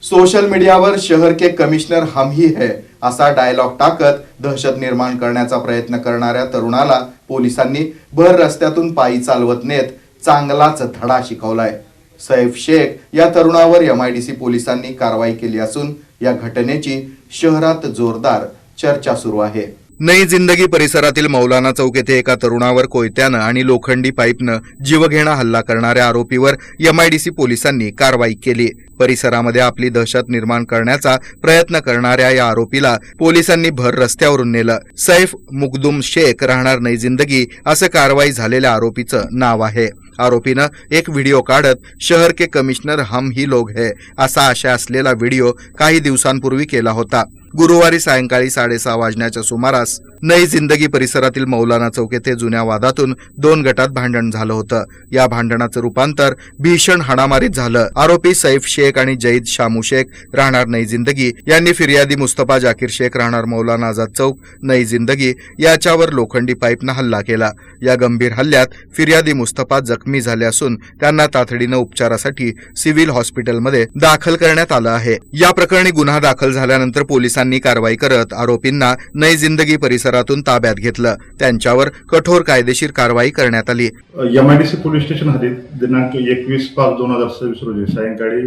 Social मीडियावर शहर के commissioner हम ही है असा डायलॉग टाकत दहशत निर्माण करण्याचा प्रयत्न करणाऱ्या तरुणाला पोलिसांनी भर रस्त्यातून पायी चालवत नेत चांगलाच धडा शिकवलाय। सैफ शेख या तरुणावर MIDC पोलिसांनी कारवाई केली असून या घटनेची शहरात जोरदार चर्चा सुरू आहे। नई जिंदगी परिसरातील मौलाना चौक येथे एका तरुणावर कोयत्यानं आणि लोखंडी पाईपनं जीवघेणा हल्ला करणाऱ्या आरोपीवर MIDC पोलिसांनी कारवाई केली। परिसरामध्ये आपली दहशत निर्माण करण्याचा प्रयत्न करणाऱ्या या आरोपीला पोलिसांनी भर रस्त्यावरून नेलं। सैफ मुकदुम शेख राहणार नई जिंदगी असं कारवाई झालेल्या आरोपीचं नाव आहे। आरोपीनं एक व्हिडिओ काढत शहर के कमिश्नर हम ही लोग है असा आशय असलेला व्हिडिओ काही दिवसांपूर्वी केला होता। गुरुवारी सायंकाळी 6:30 वाजण्याच्या सुमारास नई जिंदगी परिसरातील मौलाना चौक येथे जुन्या वादातून दोन गटात भांडण झालं होतं। या भांडणाचं रूपांतर भीषण हाणामारीत झालं। आरोपी सैफ शेख आणि जईद शामू शेख राहणार नई जिंदगी यांनी फिर्यादी मुस्तफा जाकीर शेख राहणार मौलाना आझाद चौक नई जिंदगी याच्यावर लोखंडी पाईपनं हल्ला केला। या गंभीर हल्ल्यात फिर्यादी मुस्तफा जखमी झाले असून त्यांना तातडीनं उपचारासाठी सिव्हिल हॉस्पिटलमध्ये दाखल करण्यात आलं आहे। या प्रकरणी गुन्हा दाखल झाल्यानंतर पोलिसांनी कारवाई करत आरोपींना नई जिंदगी परिसरातून ताब्यात घेतलं। त्यांच्यावर कठोर कायदेशीर कारवाई करण्यात आली। MIDC पोलीस स्टेशन हद्दीत दिनांक 21/5/2026 रोजी सायंकाळी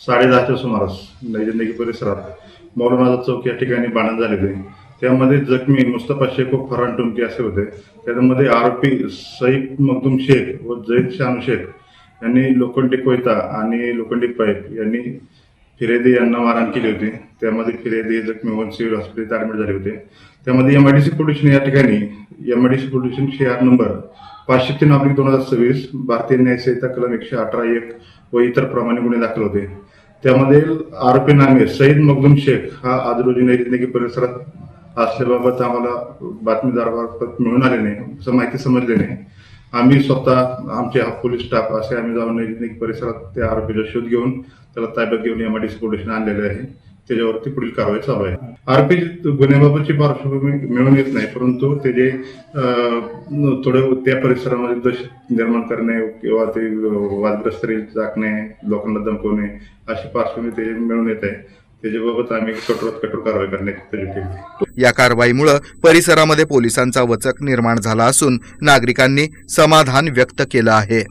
10:30च्या सुमारास नई जिंदगी परिसरात मौलाना आझाद चौक या ठिकाणी भांडण झालेले। त्यामध्ये जखमी मुस्तफा शेख व फरहान टुमकी असे होते। त्यामध्ये आरोपी सईद मुकदुम शेख व जईद शामू शेख यांनी लोखंडी कोयता आणि लोखंडी पाईप यांनी फिर्यादी यांना मारहाण केली होती। त्यामध्ये फिर्यादी जखमी होऊन सिव्हिल हॉस्पिटल ऍडमिट झाले होते। त्यामध्ये MIDC पोलिसांनी या ठिकाणी MIDC पोलिस CR नंबर 503/2026 भारतीय न्याय संहिता कलम 118(1) व इतर प्रमाणे गुन्हे दाखल होते। त्यामध्ये आरोपी नामे सईद मुकदुम शेख हा आज रोजी नई जिंदगी परिसरात असल्याबाबत आम्हाला बातमीदारामार्फत मिळून आले नाही, असं माहिती समजली नाही। आम्ही स्वतः आमचे पोलीस स्टाफ असे आम्ही जाऊन नई जिंदगी परिसरात त्या आरोपीचा शोध घेऊन त्याला ताब्यात घेऊन MIDC पोलिसांनी आणलेले आहे। त्याच्यावरती पुढील कारवाई चालू आहे। आरोपी गुन्ह्याबाबतची पार्श्वभूमी मिळून येत नाही, परंतु ते जे थोडे त्या परिसरामध्ये दहशत निर्माण करणे किंवा ते वादग्रस्त टाकणे, लोकांना धमकवणे अशी पार्श्वभूमी ते मिळून येत आहे। त्याच्याबाबत आम्ही कठोर कारवाई करण्याची तयारी केली। या कारवाईमुळे परिसरामध्ये पोलिसांचा वचक निर्माण झाला असून नागरिकांनी समाधान व्यक्त केलं आहे।